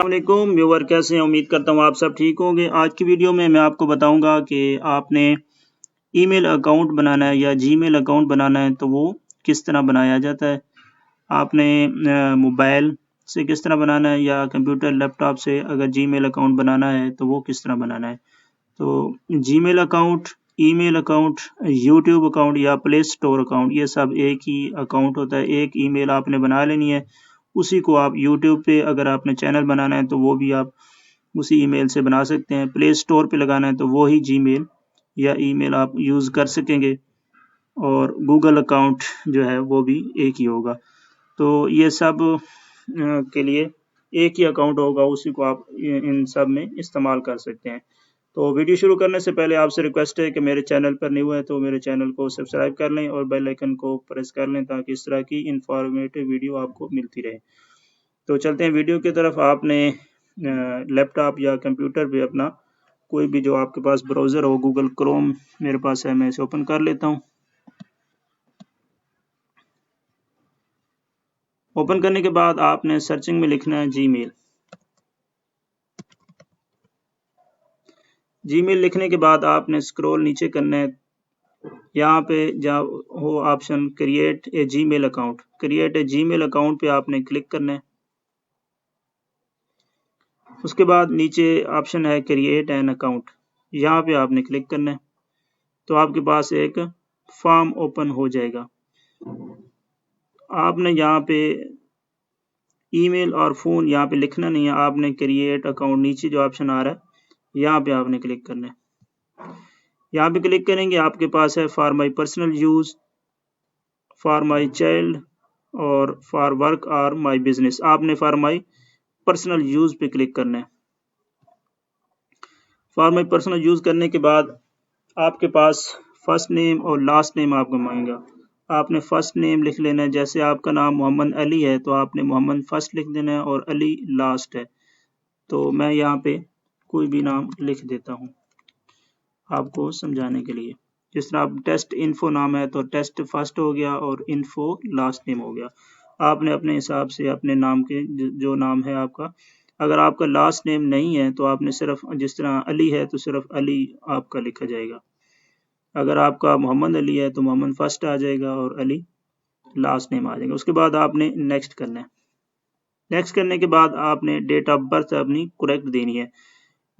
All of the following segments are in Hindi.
अस्सलामुअलैकुम व्यूअर, कैसे हैं? उम्मीद करता हूँ आप सब ठीक होंगे। आज की वीडियो में मैं आपको बताऊंगा कि आपने ईमेल अकाउंट बनाना है या जीमेल अकाउंट बनाना है तो वो किस तरह बनाया जाता है। आपने मोबाइल से किस तरह बनाना है या कंप्यूटर लैपटॉप से अगर जीमेल अकाउंट बनाना है तो वो किस तरह बनाना है। तो Gmail account, email account, YouTube account या प्ले स्टोर अकाउंट, ये सब एक ही अकाउंट होता है। एक ईमेल आपने बना लेनी है, उसी को आप यूट्यूब पे अगर आपने चैनल बनाना है तो वो भी आप उसी ईमेल से बना सकते हैं। प्ले स्टोर पे लगाना है तो वो ही जीमेल या ईमेल आप यूज़ कर सकेंगे, और गूगल अकाउंट जो है वो भी एक ही होगा। तो ये सब के लिए एक ही अकाउंट होगा, उसी को आप इन सब में इस्तेमाल कर सकते हैं। तो वीडियो शुरू करने से पहले आपसे रिक्वेस्ट है कि मेरे चैनल पर न्यू है तो मेरे चैनल को सब्सक्राइब कर लें और बेल आइकन को प्रेस कर लें ताकि इस तरह की इंफॉर्मेटिव वीडियो आपको मिलती रहे। तो चलते हैं वीडियो की तरफ। आपने लैपटॉप या कंप्यूटर पे अपना कोई भी जो आपके पास ब्राउज़र हो, गूगल क्रोम मेरे पास है, मैं इसे ओपन कर लेता हूँ। ओपन करने के बाद आपने सर्चिंग में लिखना है जीमेल। जीमेल लिखने के बाद आपने स्क्रॉल नीचे करना है। यहाँ पे जहाँ हो option create a Gmail account, create a Gmail account पे आपने क्लिक करना है। उसके बाद नीचे ऑप्शन है क्रिएट एन अकाउंट, यहाँ पे आपने क्लिक करना है। तो आपके पास एक फॉर्म ओपन हो जाएगा। आपने यहाँ पे ईमेल और फ़ोन यहाँ पे लिखना नहीं है, आपने क्रिएट अकाउंट नीचे जो ऑप्शन आ रहा है यहाँ पे आपने क्लिक करना है। यहाँ पे क्लिक करेंगे, आपके पास है for my personal use, for my child और फॉर वर्क और माई बिजनेस। आपने फॉर माई पर्सनल यूज़ पे क्लिक करना है। फॉर माई पर्सनल यूज़ करने के बाद आपके पास फर्स्ट नेम और लास्ट नेम आपको मांगेगा। आपने फर्स्ट नेम लिख लेना है, जैसे आपका नाम मोहम्मद अली है तो आपने मोहम्मद फर्स्ट लिख देना है और अली लास्ट है। तो मैं यहाँ पे कोई भी नाम लिख देता हूँ आपको समझाने के लिए। जिस तरह आप टेस्ट इन्फो नाम है तो टेस्ट फर्स्ट हो गया और इन्फो लास्ट नेम हो गया। आपने अपने हिसाब से अपने नाम के जो नाम है आपका, अगर आपका लास्ट नेम नहीं है तो आपने सिर्फ, जिस तरह अली है तो सिर्फ अली आपका लिखा जाएगा। अगर आपका मोहम्मद अली है तो मोहम्मद फर्स्ट आ जाएगा और अली लास्ट नेम आ जाएगा। उसके बाद आपने नेक्स्ट करना है। नेक्स्ट करने के बाद आपने डेट ऑफ बर्थ अपनी करेक्ट देनी है।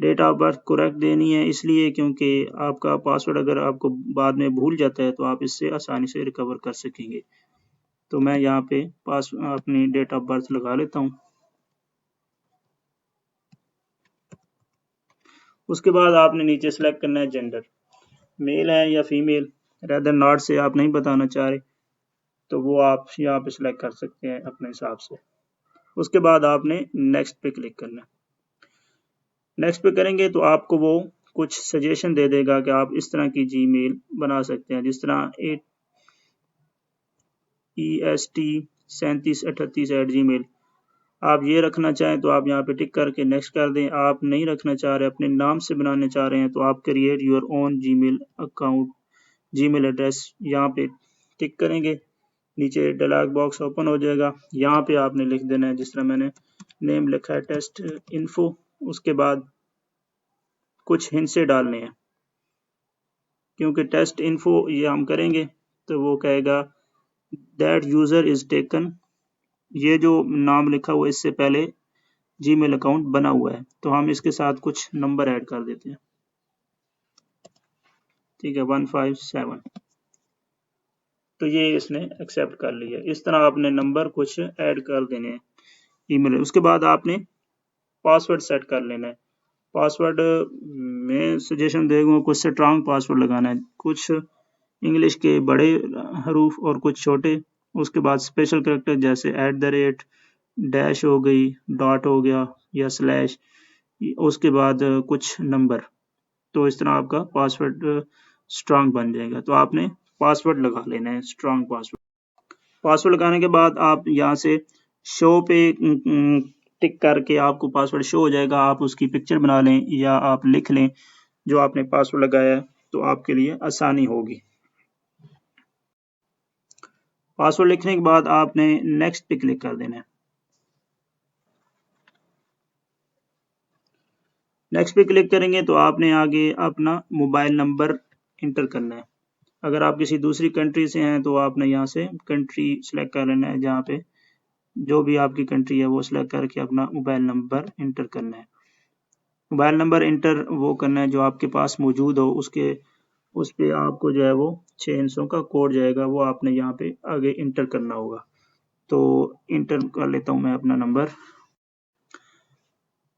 डेट ऑफ बर्थ करेक्ट देनी है इसलिए क्योंकि आपका पासवर्ड अगर आपको बाद में भूल जाता है तो आप इससे आसानी से रिकवर कर सकेंगे। तो मैं यहाँ पे अपनी डेट ऑफ बर्थ लगा लेता हूँ। उसके बाद आपने नीचे सेलेक्ट करना है जेंडर, मेल है या फीमेल। रेदर नॉट से आप नहीं बताना चाह रहे तो वो आप यहाँ पे सिलेक्ट कर सकते हैं अपने हिसाब से। उसके बाद आपने नेक्स्ट पे क्लिक करना है। नेक्स्ट पे करेंगे तो आपको वो कुछ सजेशन दे देगा कि आप इस तरह की जीमेल बना सकते हैं, जिस तरह EST3738@gmail। आप ये रखना चाहें तो आप यहाँ पे टिक करके नेक्स्ट कर दें। आप नहीं रखना चाह रहे, अपने नाम से बनाने चाह रहे हैं तो आप create your own Gmail account, Gmail address यहाँ पे टिक करेंगे। नीचे डायलॉग बॉक्स ओपन हो जाएगा, यहाँ पे आपने लिख देना है जिस तरह मैंने नेम लिखा है टेस्ट इन्फो। उसके बाद कुछ हिंसे डालने हैं, क्योंकि टेस्ट इन्फो ये हम करेंगे तो वो कहेगा दैट यूज़र इज़ टेकन, ये जो नाम लिखा हुआ इससे पहले जीमेल अकाउंट बना हुआ है तो हम इसके साथ कुछ नंबर ऐड कर देते हैं। ठीक है, 157। तो ये इसने एक्सेप्ट कर लिया। इस तरह आपने नंबर कुछ ऐड कर देने हैं ईमेल। उसके बाद आपने पासवर्ड सेट कर लेना है। पासवर्ड मैं सजेशन देगा कुछ स्ट्रांग पासवर्ड लगाना है, कुछ इंग्लिश के बड़े हरूफ और कुछ छोटे। उसके बाद स्पेशल कैरेक्टर जैसे @ डैश हो गई, डॉट हो गया या स्लैश। उसके बाद कुछ नंबर। तो इस तरह आपका पासवर्ड स्ट्रांग बन जाएगा। तो आपने पासवर्ड लगा लेना है, स्ट्रांग पासवर्ड। पासवर्ड लगाने के बाद आप यहाँ से शो पे टिक करके आपको पासवर्ड शो हो जाएगा। आप उसकी पिक्चर बना लें या आप लिख लें जो आपने पासवर्ड लगाया है, तो आपके लिए आसानी होगी। पासवर्ड लिखने के बाद आपने नेक्स्ट पे क्लिक कर देना है। नेक्स्ट पे क्लिक करेंगे तो आपने आगे अपना मोबाइल नंबर इंटर करना है। अगर आप किसी दूसरी कंट्री से हैं तो आपने यहाँ से कंट्री सेलेक्ट कर लेना है, जहाँ पे जो भी आपकी कंट्री है वो सिलेक्ट करके अपना मोबाइल नंबर इंटर करना है। मोबाइल नंबर इंटर वो करना है जो आपके पास मौजूद हो, उस पे आपको जो है वो 6 हिस्सों का कोड जाएगा, वो आपने यहाँ पे आगे इंटर करना होगा। तो इंटर कर लेता हूँ मैं अपना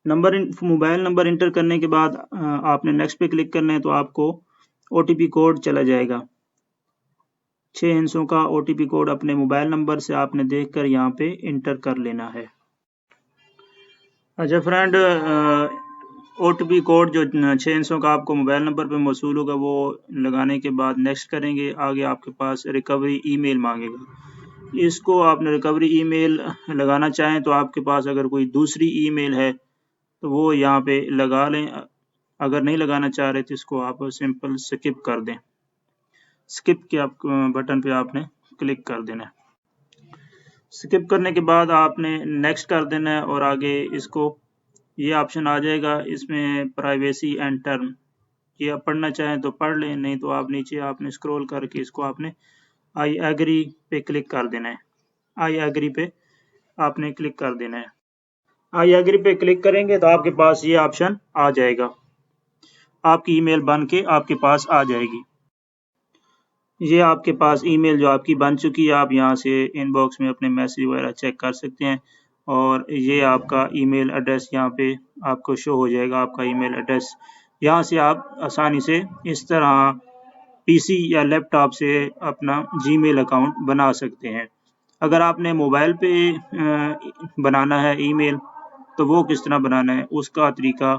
मोबाइल नंबर इंटर करने के बाद आपने नेक्स्ट पे क्लिक करना है तो आपको OTP कोड चला जाएगा। 6 हिस्सों का OTP कोड अपने मोबाइल नंबर से आपने देखकर यहाँ पे इंटर कर लेना है। अच्छा फ्रेंड, OTP कोड जो 6 हिस्सों का आपको मोबाइल नंबर पे मौसूल होगा वो लगाने के बाद नेक्स्ट करेंगे, आगे आपके पास रिकवरी ईमेल मांगेगा। इसको आपने रिकवरी ईमेल लगाना चाहें तो आपके पास अगर कोई दूसरी ईमेल है तो वो यहाँ पे लगा लें, अगर नहीं लगाना चाह रहे तो इसको आप सिंपल स्किप कर दें। स्किप के आप बटन पे आपने क्लिक कर देना है। स्किप करने के बाद आपने नेक्स्ट कर देना है और आगे इसको ये ऑप्शन आ जाएगा, इसमें प्राइवेसी एंड टर्म, ये आप पढ़ना चाहें तो पढ़ लें, नहीं तो आप नीचे आपने स्क्रॉल करके इसको आपने आई एग्री पे क्लिक कर देना है। आई एग्री पे आपने क्लिक कर देना है। आई एग्री पे क्लिक करेंगे तो आपके पास ये ऑप्शन आ जाएगा, आपकी ईमेल बन के आपके पास आ जाएगी। ये आपके पास ईमेल जो आपकी बन चुकी है, आप यहाँ से इनबॉक्स में अपने मैसेज वगैरह चेक कर सकते हैं और ये आपका ईमेल एड्रेस यहाँ पे आपको शो हो जाएगा, आपका ईमेल एड्रेस। यहाँ से आप आसानी से इस तरह पीसी या लैपटॉप से अपना जीमेल अकाउंट बना सकते हैं। अगर आपने मोबाइल पे बनाना है ईमेल तो वो किस तरह बनाना है उसका तरीका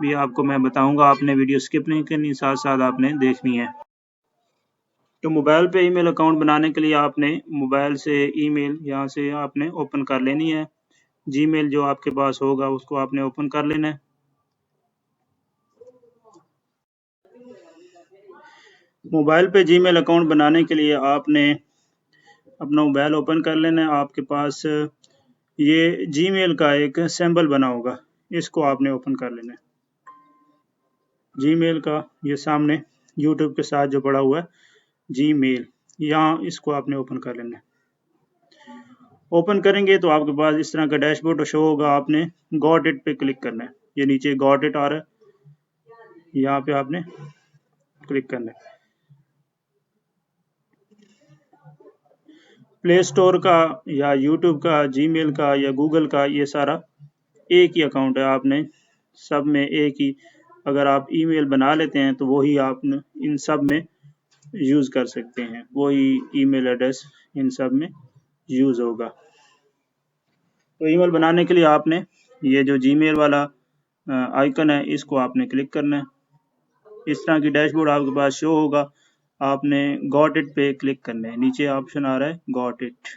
भी आपको मैं बताऊंगा, आपने वीडियो स्किप नहीं करनी, साथ साथ आपने देखनी है। तो मोबाइल पे ईमेल अकाउंट बनाने के लिए आपने मोबाइल से ईमेल यहाँ से आपने ओपन कर लेनी है। जीमेल जो आपके पास होगा उसको आपने ओपन कर लेना है। मोबाइल पे जीमेल अकाउंट बनाने के लिए आपने अपना मोबाइल ओपन कर लेना है। आपके पास ये जीमेल का एक सिंबल बना होगा, इसको आपने ओपन कर लेना है। जीमेल का ये सामने यूट्यूब के साथ जो पड़ा हुआ है जीमेल, यहाँ इसको आपने ओपन कर लेना है। ओपन करेंगे तो आपके पास इस तरह का डैशबोर्ड शो होगा, आपने गॉट इट पे क्लिक करना है। ये नीचे गॉट इट आ रहा है, यहाँ पे आपने क्लिक करना है। प्ले स्टोर का या यूट्यूब का, जीमेल का या गूगल का, ये सारा एक ही अकाउंट है, आपने सब में एक ही, अगर आप ईमेल बना लेते हैं तो वही आप इन सब में यूज़ कर सकते हैं, वही ईमेल एड्रेस इन सब में यूज़ होगा। तो ईमेल बनाने के लिए आपने ये जो जीमेल वाला आइकन है इसको आपने क्लिक करना है। इस तरह की डैशबोर्ड आपके पास शो होगा, आपने गॉट इट पे क्लिक करना है। नीचे ऑप्शन आ रहा है गॉट इट,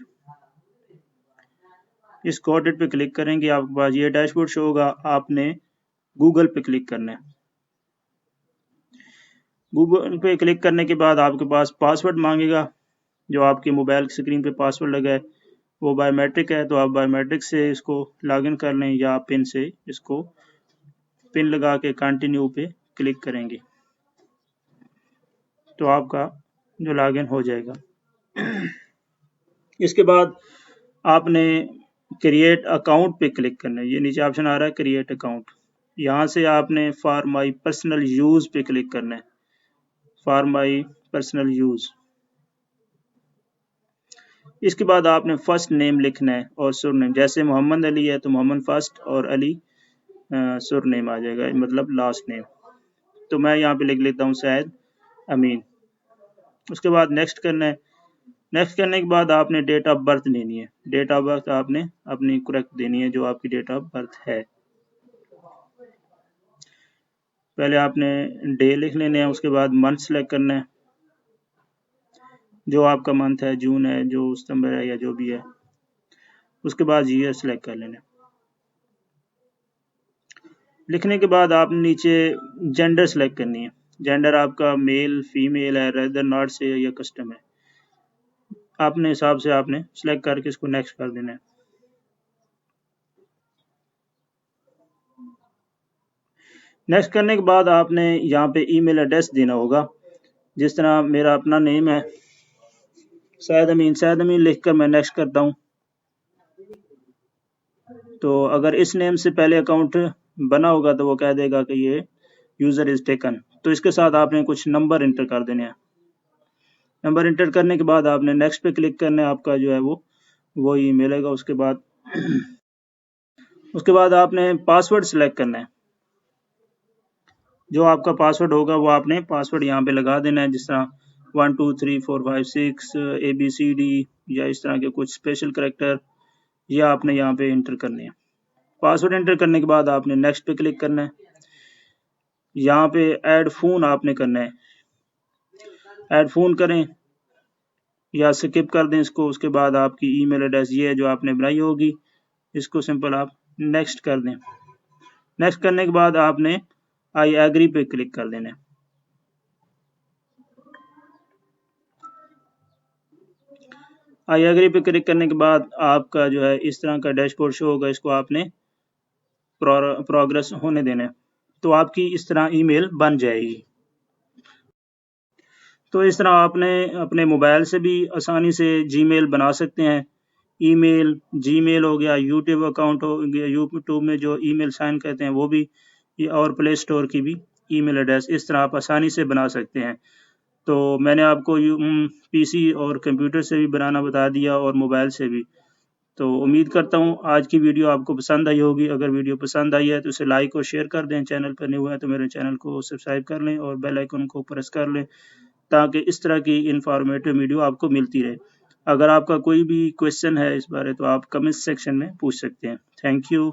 इस गॉट इट पे क्लिक करेंगे आपके पास ये डैशबोर्ड शो होगा, आपने गूगल पे क्लिक करना है। गूगल पे क्लिक करने के बाद आपके पास पासवर्ड मांगेगा, जो आपके मोबाइल की स्क्रीन पे पासवर्ड लगा है वो बायोमेट्रिक है, तो आप बायोमेट्रिक से इसको लॉगिन कर लें या पिन से इसको पिन लगा के कंटिन्यू पे क्लिक करेंगे तो आपका जो लॉगिन हो जाएगा। इसके बाद आपने क्रिएट अकाउंट पे क्लिक करना है, ये नीचे ऑप्शन आ रहा है क्रिएट अकाउंट, यहाँ से आपने फॉर माई पर्सनल यूज़ पे क्लिक करना है। फॉर माई पर्सनल यूज़, इसके बाद आपने फर्स्ट नेम लिखना है और सुरनेम, जैसे मोहम्मद अली है तो मोहम्मद फर्स्ट और अली सुरनेम आ जाएगा, मतलब लास्ट नेम। तो मैं यहाँ पे लिख लेता हूँ सैयद अमीन। उसके बाद नेक्स्ट करना है। नेक्स्ट करने के बाद आपने डेट ऑफ बर्थ लेनी है, डेट ऑफ बर्थ आपने अपनी करेक्ट देनी है जो आपकी डेट ऑफ बर्थ है। पहले आपने डे लिख लेने हैं, उसके बाद मंथ सेलेक्ट करना है, जो आपका मंथ है, जून है, जो सितंबर है या जो भी है। उसके बाद ईयर सेलेक्ट कर लेना है। लिखने के बाद आपने नीचे जेंडर सेलेक्ट करनी है, जेंडर आपका मेल फीमेल है, रेदर नॉट से या कस्टम है, अपने हिसाब से आपने सेलेक्ट करके इसको नेक्स्ट कर देना है। नेक्स्ट करने के बाद आपने यहाँ पे ईमेल एड्रेस देना होगा। जिस तरह मेरा अपना नेम है सैयद अमीन लिख कर मैं नेक्स्ट करता हूँ। तो अगर इस नेम से पहले अकाउंट बना होगा तो वो कह देगा कि ये यूज़र इज़ टेकन। तो इसके साथ आपने कुछ नंबर इंटर कर देने हैं। नंबर इंटर करने के बाद आपने नेक्स्ट पे क्लिक करना है, आपका जो है वो ही मिलेगा। उसके बाद आपने पासवर्ड सेलेक्ट करना है। जो आपका पासवर्ड होगा वो आपने पासवर्ड यहाँ पे लगा देना है, जिस तरह 1 2 3 4 5 6 ABCD या इस तरह के कुछ स्पेशल करैक्टर या आपने यहाँ पे इंटर करने हैं। पासवर्ड एंटर करने के बाद आपने नेक्स्ट पे क्लिक करना है। यहाँ पे ऐड फ़ोन आपने करना है, ऐड फ़ोन करें या स्किप कर दें इसको। उसके बाद आपकी ईमेल एड्रेस ये है जो आपने बनाई होगी, इसको सिंपल आप नेक्स्ट कर दें। नेक्स्ट करने के बाद आपने आई एग्री पे क्लिक कर देना है। आई एग्री पे क्लिक करने के बाद आपका जो है इस तरह का डैशबोर्ड शो होगा, इसको आपने प्रोग्रेस होने देना है। तो आपकी इस तरह ईमेल बन जाएगी। तो इस तरह आपने अपने मोबाइल से भी आसानी से जीमेल बना सकते हैं। ईमेल, जीमेल हो गया, यूट्यूब अकाउंट हो गया, यूट्यूब में जो ईमेल साइन करते हैं वो भी, और प्ले स्टोर की भी ईमेल एड्रेस इस तरह आप आसानी से बना सकते हैं। तो मैंने आपको पीसी और कंप्यूटर से भी बनाना बता दिया और मोबाइल से भी। तो उम्मीद करता हूँ आज की वीडियो आपको पसंद आई होगी। अगर वीडियो पसंद आई है तो इसे लाइक और शेयर कर दें। चैनल पर नए हुए हैं तो मेरे चैनल को सब्सक्राइब कर लें और बेल आइकन को प्रेस कर लें, ताकि इस तरह की इंफॉर्मेटिव वीडियो आपको मिलती रहे। अगर आपका कोई भी क्वेश्चन है इस बारे तो आप कमेंट सेक्शन में पूछ सकते हैं। Thank you.